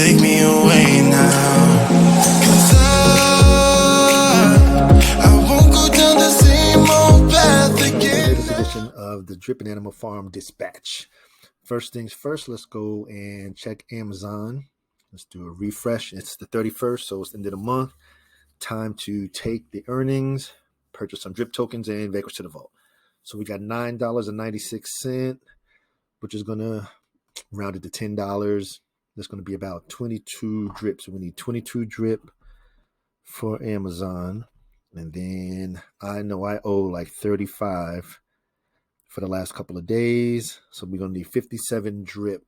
take me away now. 'Cause I won't go down the same old path again. Latest edition of the Drip and Animal Farm Dispatch. First things first, let's go and check Amazon. Let's do a refresh. It's the 31st, so it's the end of the month. Time to take the earnings, purchase some drip tokens, and vacate to the vault. So we got $9.96, which is going to round it to $10. That's going to be about 22 drips. So we need 22 drip for Amazon. And then I know I owe like 35 for the last couple of days. So we're going to need 57 drip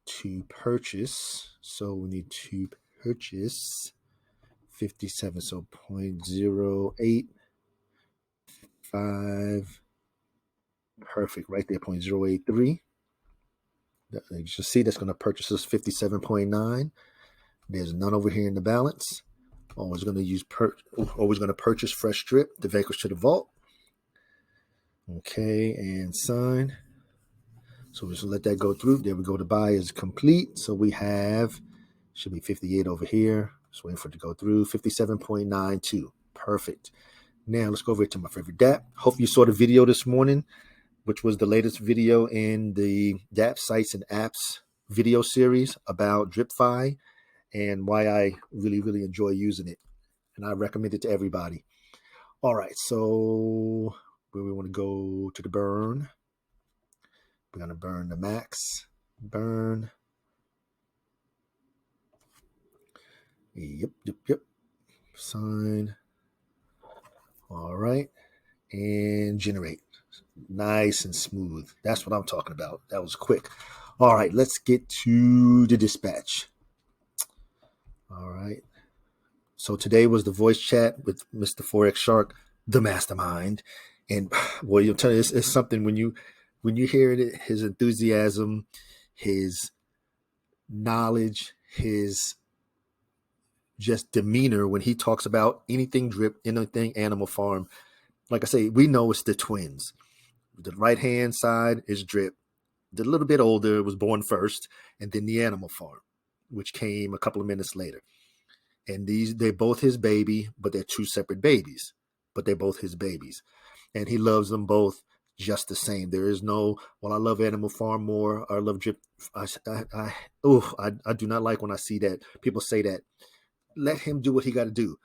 to purchase. So we need to purchase 57. So 0.085. Perfect. Right there, 0.083. You should see that's going to purchase us 57.9. There's none over here in the balance. Always going to purchase fresh drip to vacate to the vault. Okay, and sign. So we'll just let that go through. There we go. The buy is complete. So we have, should be 58 over here. Just waiting for it to go through. 57.92. Perfect. Now let's go over to my favorite DApp. Hope you saw the video this morning, which was the latest video in the DApp sites and apps video series about DripFi and why I really, really enjoy using it. And I recommend it to everybody. All right, so where we want to go to the burn. We're going to burn the max. Burn. Yep. Sign. All right. And generate. Nice and smooth. That's what I'm talking about. That was quick. All right, let's get to the dispatch. All right. So today was the voice chat with Mr. Forex Shark, the mastermind. And well, you'll tell you, it's something when you hear it, his enthusiasm, his knowledge, his just demeanor when he talks about anything drip, anything Animal Farm. Like I say, we know it's the twins. The right-hand side is drip. The little bit older was born first, and then the Animal Farm, which came a couple of minutes later. And they're both his baby, but they're two separate babies. But they're both his babies. And he loves them both just the same. There is no, well, I love Animal Farm more, or I love drip. I do not like when I see that. People say that. Let him do what he got to do.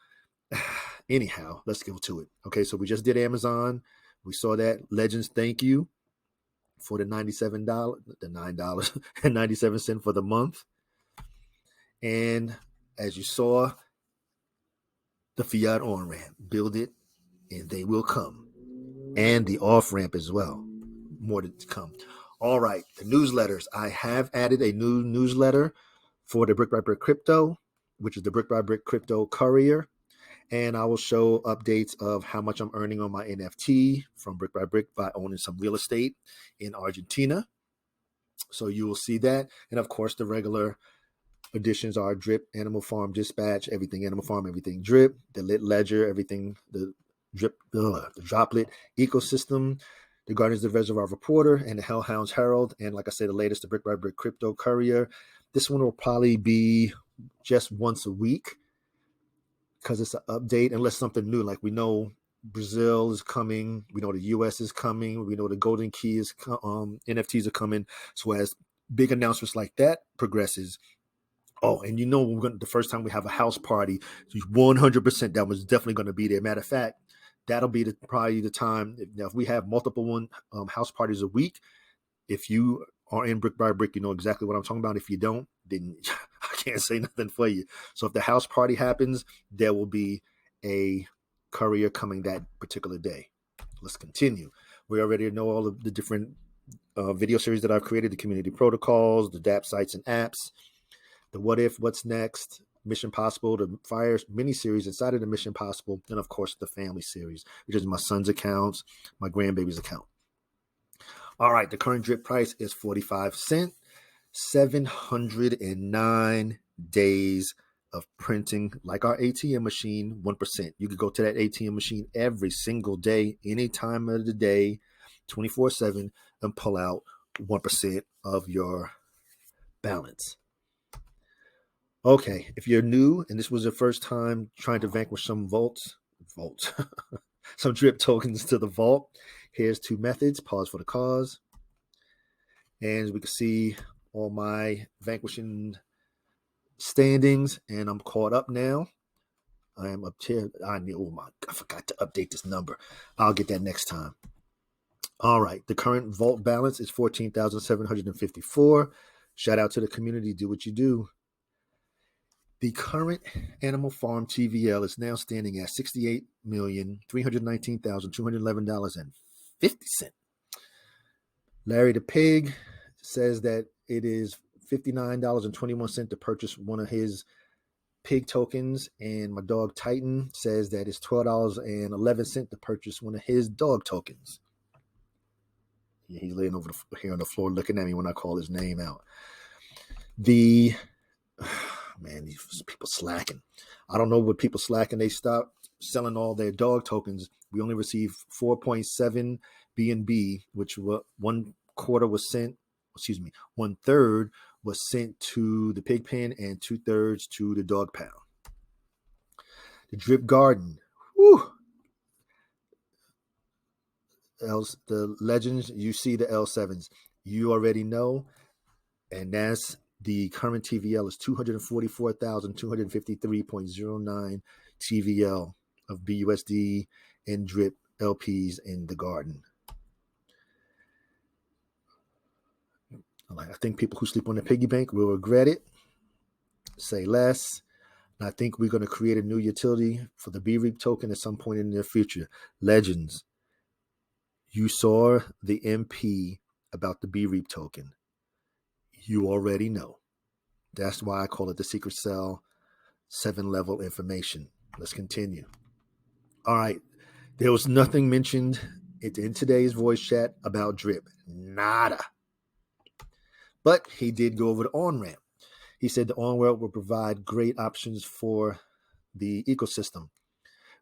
Anyhow, let's go to it. Okay, so we just did Amazon. We saw that. Legends, thank you for the $97, the $9.97 for the month. And as you saw, the fiat on ramp, build it and they will come. And the off ramp as well. More to come. All right, the newsletters. I have added a new newsletter for the Brick by Brick Crypto, which is the Brick by Brick Crypto Courier. And I will show updates of how much I'm earning on my NFT from Brick by Brick by owning some real estate in Argentina. So you will see that. And of course, the regular additions are Drip, Animal Farm Dispatch, everything Animal Farm, everything Drip, the Lit Ledger, everything, the Drip, the Droplet ecosystem, the Guardians of the Reservoir Reporter, and the Hellhounds Herald. And like I said, the latest, the Brick by Brick Crypto Courier. This one will probably be just once a week, because it's an update, unless something new. Like we know Brazil is coming, we know the US is coming, we know the Golden Key is NFTs are coming. So as big announcements like that progresses, and you know, the first time we have a house party, 100% that was definitely going to be there. Matter of fact, that'll be probably the time. Now, if we have multiple house parties a week, if you are in Brick by Brick, you know exactly what I'm talking about. If you don't, then I can't say nothing for you. So if the house party happens, there will be a courier coming that particular day. Let's continue. We already know all of the different video series that I've created, the community protocols, the DApp sites and apps, the what if, what's next, Mission Possible, the Fire mini-series inside of the Mission Possible, and of course the family series, which is my son's accounts, my grandbaby's account. All right, the current drip price is 45 cents, 709 days of printing, like our ATM machine, 1%. You could go to that ATM machine every single day, any time of the day, 24/7, and pull out 1% of your balance. Okay, if you're new and this was your first time trying to vanquish some vaults, some drip tokens to the vault, here's two methods. Pause for the cause. And as we can see all my vanquishing standings, and I'm caught up now. I am up to, I forgot to update this number. I'll get that next time. All right, the current vault balance is 14,754. Shout out to the community. Do what you do. The current Animal Farm TVL is now standing at $68,319,211.50. Larry the Pig says that it is $59.21 to purchase one of his pig tokens, and my dog Titan says that it's $12.11 to purchase one of his dog tokens. Yeah, he's laying over here on the floor looking at me when I call his name out. These people slacking. I don't know what people slacking. They stopped selling all their dog tokens. We only received 4.7 BNB, which one third was sent to the pig pen and 2/3 to the dog pound. The drip garden. Whew. The legends, you see the L7s. You already know. And that's the current TVL is 244,253.09 TVL of BUSD and drip LPs in the garden. I think people who sleep on the piggy bank will regret it. Say less. And I think we're going to create a new utility for the BREAP token at some point in the future. Legends. You saw the MP about the BREAP token. You already know. That's why I call it the secret cell 7-level information. Let's continue. All right. There was nothing mentioned in today's voice chat about drip. Nada. But he did go over the on-ramp. He said the on-ramp will provide great options for the ecosystem.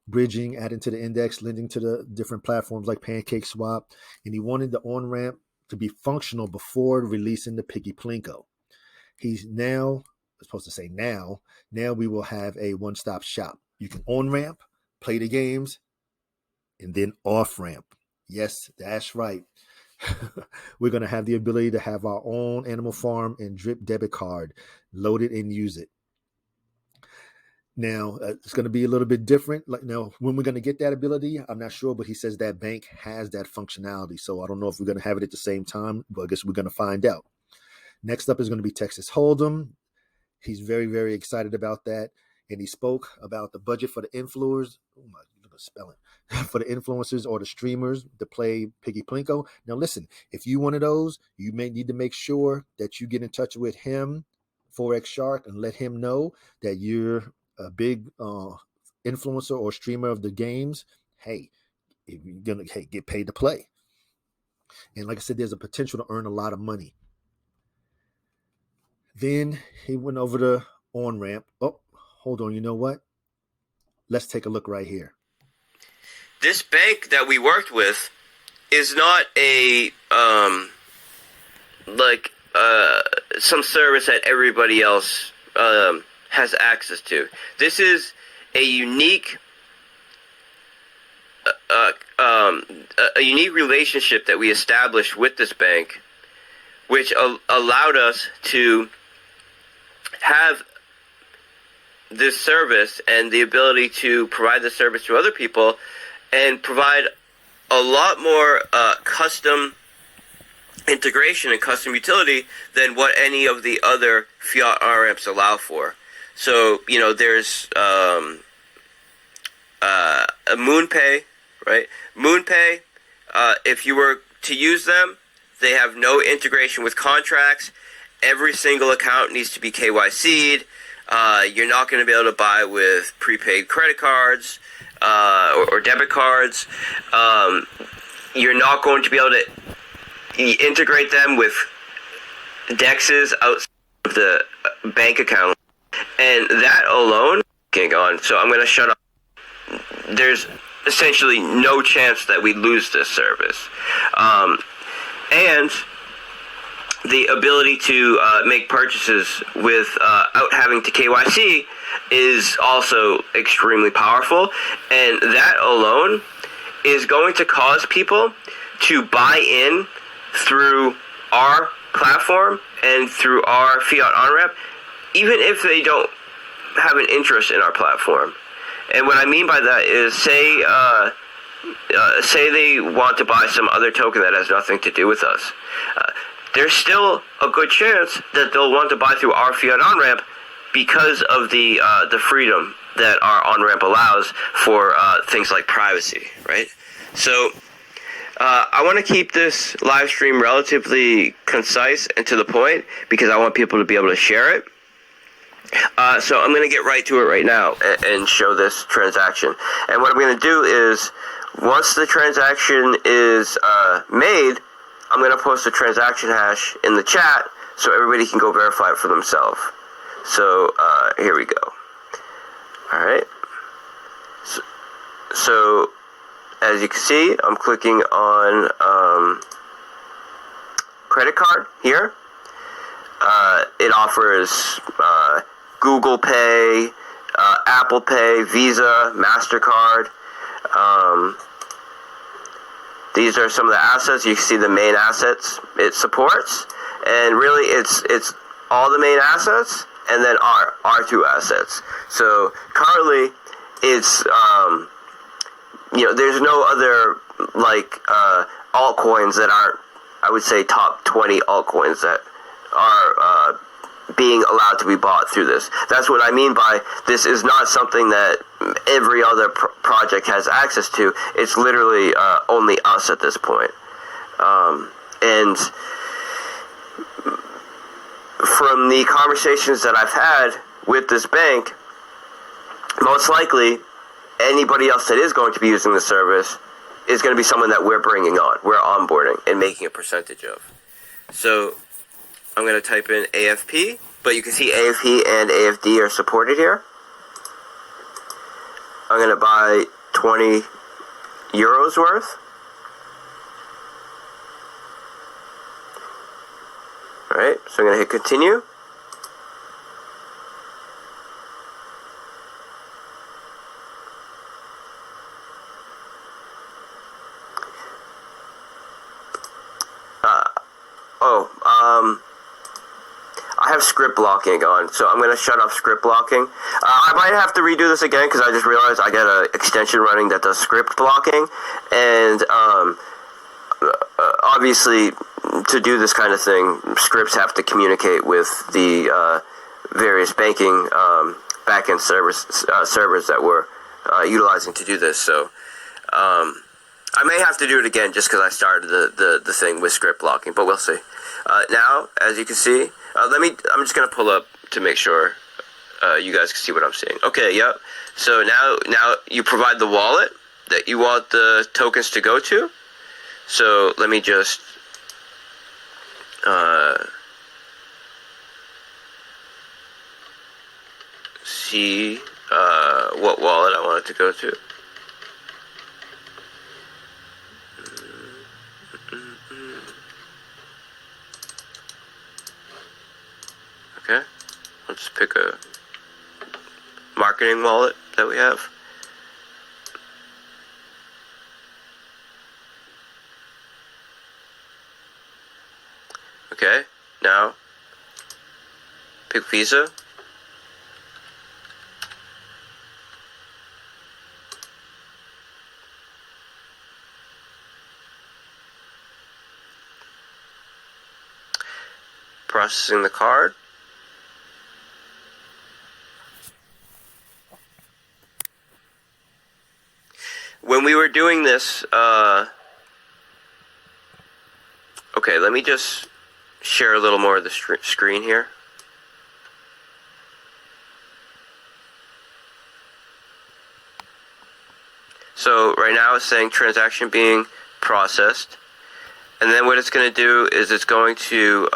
Bridging, adding to the index, lending to the different platforms like PancakeSwap. And he wanted the on-ramp to be functional before releasing the Piggy Plinko. He's now we will have a one-stop shop. You can on-ramp, play the games, and then off-ramp. Yes, that's right. We're going to have the ability to have our own Animal Farm and drip debit card, load it and use it. Now, it's going to be a little bit different. Like now, when we're going to get that ability, I'm not sure, but he says that bank has that functionality. So I don't know if we're going to have it at the same time, but I guess we're going to find out. Next up is going to be Texas Hold'em. He's very, very excited about that. And he spoke about the budget for the influencers. Oh my, you're going to spell it. For the influencers or the streamers to play Piggy Plinko. Now, listen, if you one of those, you may need to make sure that you get in touch with him, Forex Shark, and let him know that you're a big influencer or streamer of the games. Hey, if you're going to get paid to play. And like I said, there's a potential to earn a lot of money. Then he went over the on-ramp. Oh, hold on. You know what? Let's take a look right here. This bank that we worked with is not a some service that everybody else has access to. This is a unique relationship that we established with this bank, which allowed us to have this service and the ability to provide the service to other people and provide a lot more custom integration and custom utility than what any of the other fiat on-ramps allow for. So, you know, there's a MoonPay, right? MoonPay, if you were to use them, they have no integration with contracts. Every single account needs to be KYC'd. You're not going to be able to buy with prepaid credit cards or debit cards. You're not going to be able to integrate them with DEXs outside of the bank account. And that alone can't go on. So I'm going to shut up. There's essentially no chance that we lose this service. And the ability to make purchases without having to KYC is also extremely powerful, and that alone is going to cause people to buy in through our platform and through our fiat on-ramp, even if they don't have an interest in our platform. And what I mean by that is, say they want to buy some other token that has nothing to do with us. There's still a good chance that they'll want to buy through our fiat on-ramp because of the freedom that our on-ramp allows for things like privacy, right? So I want to keep this live stream relatively concise and to the point because I want people to be able to share it. So I'm going to get right to it right now and show this transaction. And what I'm going to do is, once the transaction is made, I'm going to post a transaction hash in the chat so everybody can go verify it for themselves. So here we go. All right. So as you can see, I'm clicking on credit card here. It offers Google Pay, Apple Pay, Visa, MasterCard. These are some of the assets. You can see the main assets it supports, and really it's all the main assets and then our two assets. So currently it's there's no other altcoins that aren't, I would say, top 20 altcoins that are being allowed to be bought through this. That's what I mean by this is not something that every other project has access to. It's literally only us at this point. And from the conversations that I've had with this bank, most likely anybody else that is going to be using the service is going to be someone that we're bringing on, we're onboarding and making a percentage of. So I'm going to type in AFP, but you can see AFP and AFD are supported here. I'm going to buy 20 euros worth. All right, so I'm going to hit continue. I have script blocking on, so I'm going to shut off script blocking. I might have to redo this again because I just realized I got an extension running that does script blocking, and obviously to do this kind of thing, scripts have to communicate with the various banking backend servers that we're utilizing to do this. So I may have to do it again just because I started the thing with script blocking, but we'll see. Now, as you can see, I'm just going to pull up to make sure you guys can see what I'm seeing. Okay, yep. So now you provide the wallet that you want the tokens to go to. So let me just see what wallet I want it to go to. Okay, let's just pick a marketing wallet that we have. Okay, now pick Visa. Processing the card. When we were doing this, okay, let me just share a little more of the screen here. So right now it's saying transaction being processed, and then what it's going to do is it's going to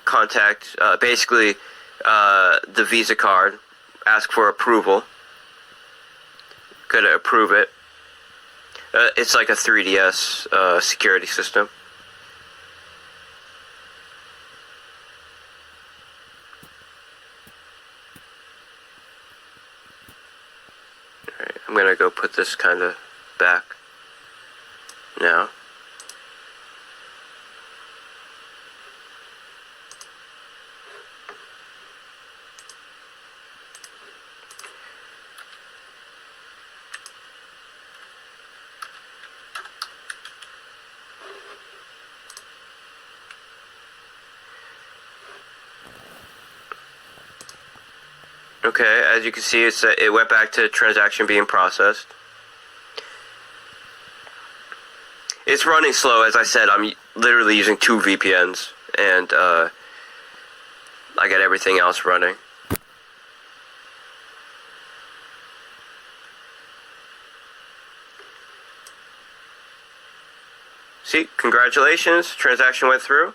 contact basically the Visa card, ask for approval, going to approve it. It's like a 3DS security system. Alright, I'm going to go put this kind of back now. Okay, as you can see, it went back to transaction being processed. It's running slow, as I said. I'm literally using 2 VPNs, and I got everything else running. See, congratulations, transaction went through.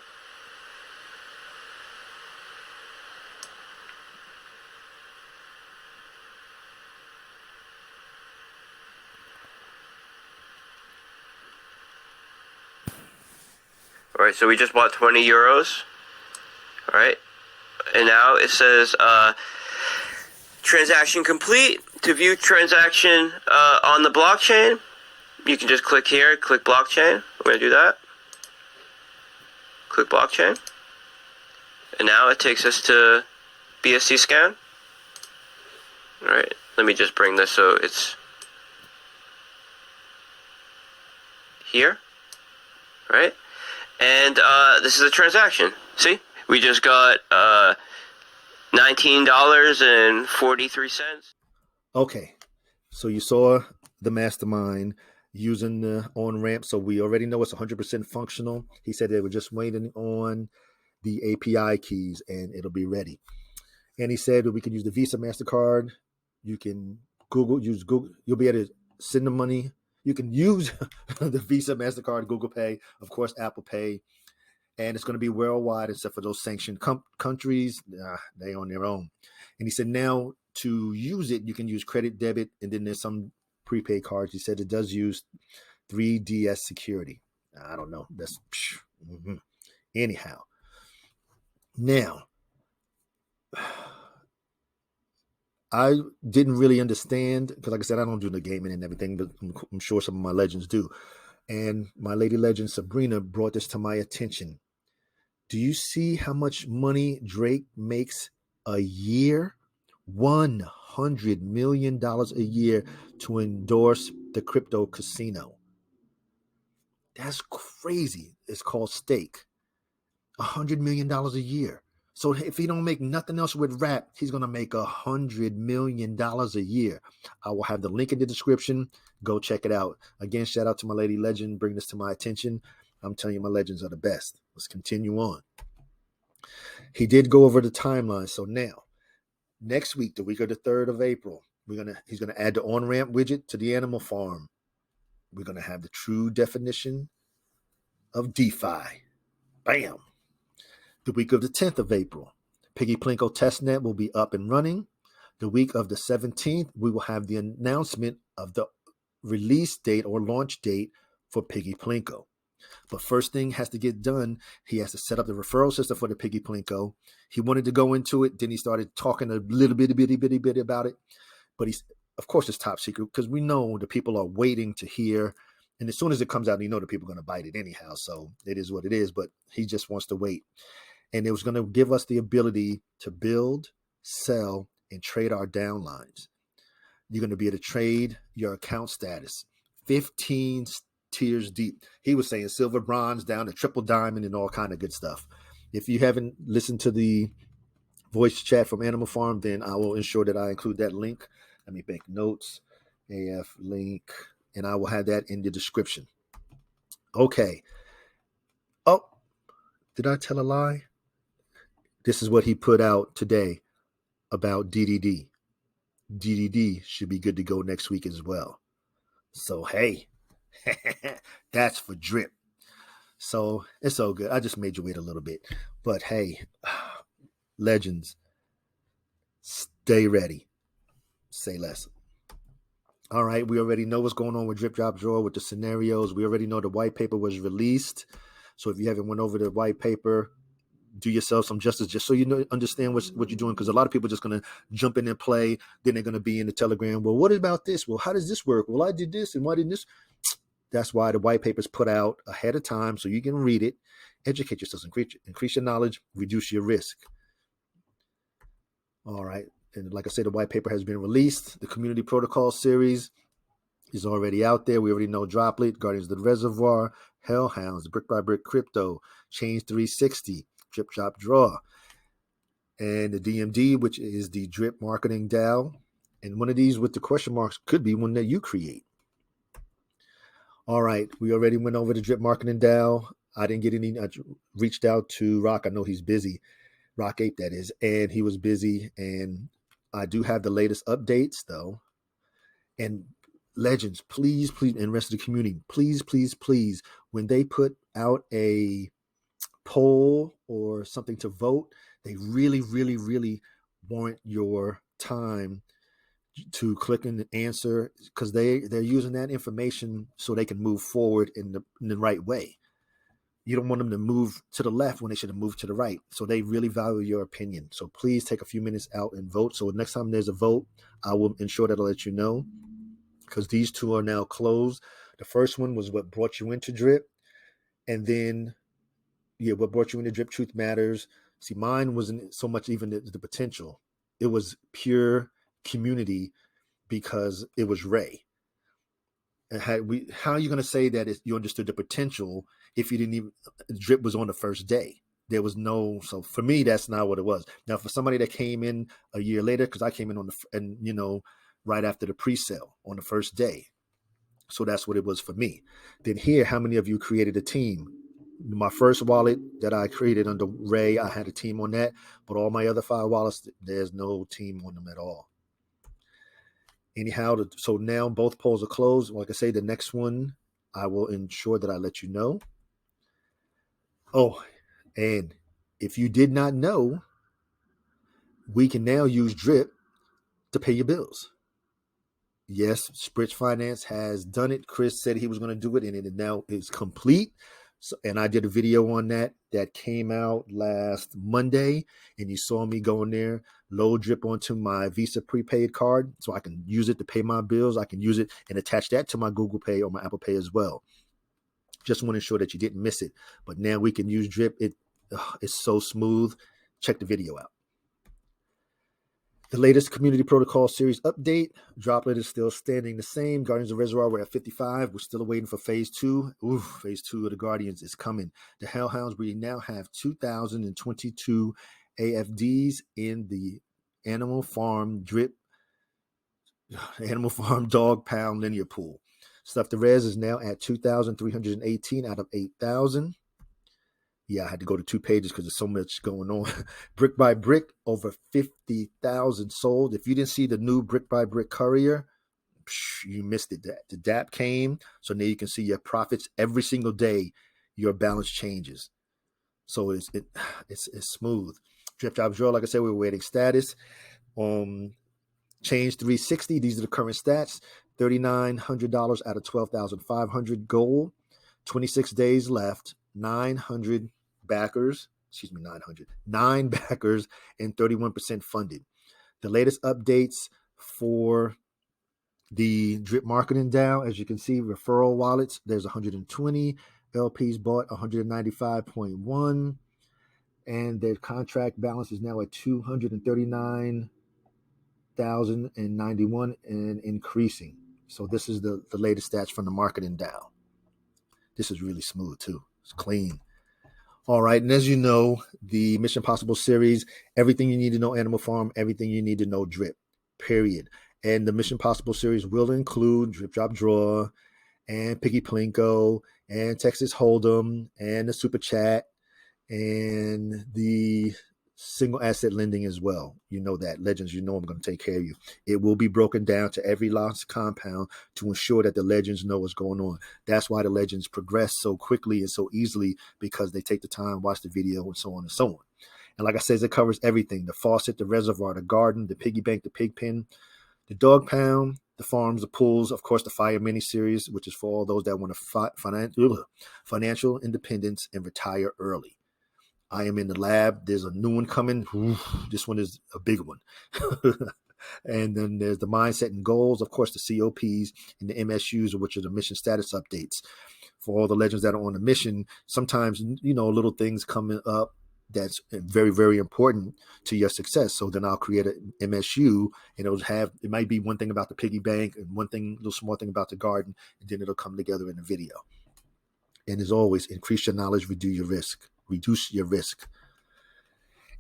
Alright, so we just bought 20 euros. Alright, and now it says transaction complete. To view transaction on the blockchain, you can just click here, click blockchain. I'm going to do that. Click blockchain. And now it takes us to BSC scan. Alright, let me just bring this so it's here. Right? And this is a transaction. See? We just got $19.43. Okay. So you saw the MasterMind using the on-ramp. So we already know it's 100% functional. He said they were just waiting on the API keys and it'll be ready. And he said that we can use the Visa, MasterCard. You can use Google. You'll be able to send the money. You can use the Visa, MasterCard, Google Pay, of course, Apple Pay, and it's going to be worldwide except for those sanctioned countries. They on their own. And he said now to use it, you can use credit, debit, and then there's some prepaid cards. He said it does use 3DS security. I don't know. That's anyhow. Now, I didn't really understand because, like I said, I don't do the gaming and everything, but I'm sure some of my legends do. And my lady legend Sabrina brought this to my attention. Do you see how much money Drake makes a year? $100 million a year to endorse the crypto casino. That's crazy. It's called Stake. $100 million a year. So if he don't make nothing else with rap, he's going to make $100 million a year. I will have the link in the description. Go check it out. Again, shout out to my lady legend. Bring this to my attention. I'm telling you, my legends are the best. Let's continue on. He did go over the timeline. So now, next week, the week of the 3rd of April, he's gonna add the on-ramp widget to the animal farm. We're going to have the true definition of DeFi. Bam. The week of the 10th of April, Piggy Plinko testnet will be up and running. The week of the 17th, we will have the announcement of the release date or launch date for Piggy Plinko. But first thing has to get done. He has to set up the referral system for the Piggy Plinko. He wanted to go into it. Then he started talking a little bitty about it. But of course, it's top secret because we know the people are waiting to hear. And as soon as it comes out, you know the people are going to bite it anyhow. So it is what it is. But he just wants to wait. And it was going to give us the ability to build, sell, and trade our downlines. You're going to be able to trade your account status. 15 tiers deep. He was saying silver, bronze, down to triple diamond and all kind of good stuff. If you haven't listened to the voice chat from Animal Farm, then I will ensure that I include that link. Let me make notes. AF link. And I will have that in the description. Okay. Oh, did I tell a lie? This is what he put out today about DDD. DDD should be good to go next week as well. So, hey, that's for drip. So it's all good. I just made you wait a little bit. But hey, legends, stay ready. Say less. All right, we already know what's going on with Drip Drop Drawer with the scenarios. We already know the white paper was released. So if you haven't went over the white paper, do yourself some justice just so you know, understand what you're doing, because a lot of people are just going to jump in and play. Then they're going to be in the Telegram. Well, what about this? Well, how does this work? Well, I did this and why didn't this? That's why the white paper is put out ahead of time so you can read it, educate yourself, increase your knowledge, reduce your risk. All right. And like I said, the white paper has been released. The community protocol series is already out there. We already know Droplet, Guardians of the Reservoir, Hellhounds, Brick by Brick Crypto, Change 360, Drip Drop Draw, and the DMD, which is the Drip Marketing DAO. And one of these with the question marks could be one that you create. All right. We already went over the Drip Marketing DAO. I didn't get any. I reached out to Rock. I know he's busy. Rock Ape, that is. And he was busy. And I do have the latest updates, though. And legends, please, and rest of the community, please, when they put out a poll or something to vote, they really warrant your time to click and answer, because they're using that information so they can move forward in the right way. You don't want them to move to the left when they should have moved to the right. So they really value your opinion. So please take a few minutes out and vote. So next time there's a vote, I will ensure that I'll let you know, because these two are now closed. The first one was what brought you into Drip. And then, what brought you into Drip Truth Matters. See, mine wasn't so much even the potential. It was pure community, because it was Ray. And how are you going to say that you understood the potential if you didn't even, Drip was on the first day? There was no, so for me, that's not what it was. Now, for somebody that came in a year later, because I came in right after the pre-sale on the first day. So that's what it was for me. Then here, how many of you created a team? My first wallet that I created under Ray, I had a team on that, but all my other 5 wallets, there's no team on them at all. Anyhow, so now both polls are closed. Like I say, the next one, I will ensure that I let you know. Oh, and if you did not know, we can now use Drip to pay your bills. Yes, Spritz Finance has done it. Chris said he was going to do it, and it now is complete. So, and I did a video on that came out last Monday, and you saw me go in there, load Drip onto my Visa prepaid card, so I can use it to pay my bills. I can use it and attach that to my Google Pay or my Apple Pay as well. Just want to ensure that you didn't miss it. But now we can use Drip. It's so smooth. Check the video out. The latest community protocol series update. Droplet is still standing the same. Guardians of the Reservoir, we're at 55. We're still waiting for phase 2. Phase 2 of the Guardians is coming. The Hellhounds, we now have 2,022 AFDs in the Animal Farm Dog Pound linear pool. Stuff the Res is now at 2,318 out of 8,000. Yeah, I had to go to 2 pages because there's so much going on. Brick by Brick, over 50,000 sold. If you didn't see the new Brick by Brick Courier, you missed it. The DAP came, so now you can see your profits every single day. Your balance changes, so it's smooth. Drip Drop Draw, like I said, we're waiting status. Change 360. These are the current stats. $3,900 out of 12,500 goal. 26 days left. 900 backers. 9 backers and 31% funded. The latest updates for the Drip Marketing DAO, as you can see, referral wallets, there's 120. LPs bought 195.1. And their contract balance is now at 239,091 and increasing. So this is the latest stats from the Marketing DAO. This is really smooth too. It's clean. All right. And as you know, the Mission Possible series, everything you need to know Animal Farm, everything you need to know Drip, period. And the Mission Possible series will include Drip Drop Draw and Piggy Plinko and Texas Hold'em and the Super Chat and the single asset lending as well. You know that. Legends, you know I'm going to take care of you. It will be broken down to every last compound to ensure that the legends know what's going on. That's why the legends progress so quickly and so easily, because they take the time, watch the video, and so on and so on. And like I said, it covers everything: the faucet, the reservoir, the garden, the piggy bank, the pig pen, The Dog Pound, the Farms, the Pools, of course, the Fire miniseries, which is for all those that want to financial independence and retire early. I am in the lab. There's a new one coming. This one is a big one. And then there's the Mindset and Goals, of course, the COPs and the MSUs, which are the mission status updates. For all the legends that are on the mission, sometimes, little things coming up that's very, very important to your success. So then I'll create an MSU, and it might be one thing about the piggy bank and one thing, little small thing about the garden, and then it'll come together in a video. And as always, increase your knowledge, reduce your risk.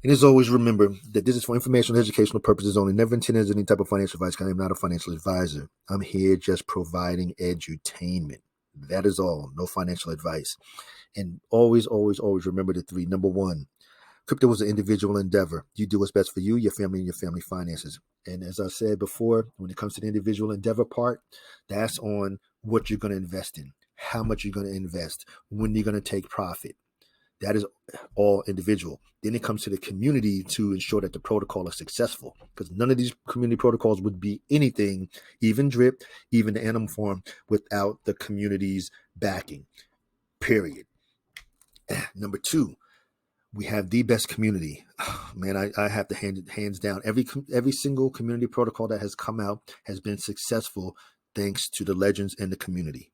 And as always, remember that this is for informational and educational purposes only, never intended as any type of financial advice. I am not a financial advisor. I'm here just providing edutainment. That is all. No financial advice. And always, always, always remember the three. Number one, crypto is an individual endeavor. You do what's best for you, your family, and your family finances. And as I said before, when it comes to the individual endeavor part, that's on what you're going to invest in, how much you're going to invest, when you're going to take profit. That is all individual. Then it comes to the community to ensure that the protocol is successful, because none of these community protocols would be anything, even DRIP, even the Animal Farm, without the community's backing, period. Number two, we have the best community. Man, I have to hand it hands down. Every single community protocol that has come out has been successful thanks to the legends in the community.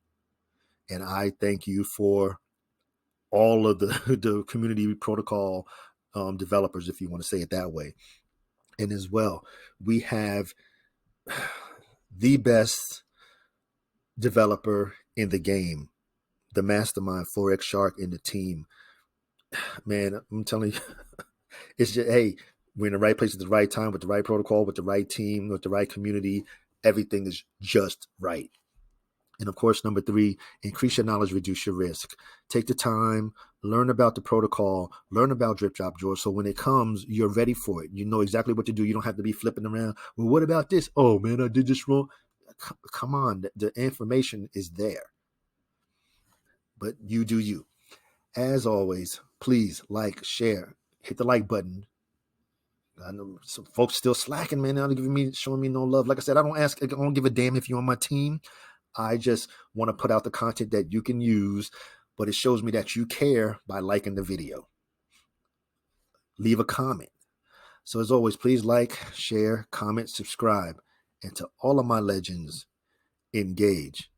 And I thank you for all of the community protocol developers, if you want to say it that way. And as well, we have the best developer in the game, the MasterMind, Forex Shark, and the team. Man, I'm telling you, it's just, hey, we're in the right place at the right time with the right protocol, with the right team, with the right community. Everything is just right. And of course, number three, increase your knowledge, reduce your risk. Take the time, learn about the protocol, learn about Drip Drop Drawer. So when it comes, you're ready for it. You know exactly what to do. You don't have to be flipping around. Well, what about this? Oh, man, I did this wrong. Come on. The information is there. But you do you. As always, please like, share, hit the like button. I know some folks still slacking, man. They're not showing me no love. Like I said, I don't give a damn if you're on my team. I just want to put out the content that you can use, but it shows me that you care by liking the video. Leave a comment. So as always, please like, share, comment, subscribe. And to all of my legends, engage.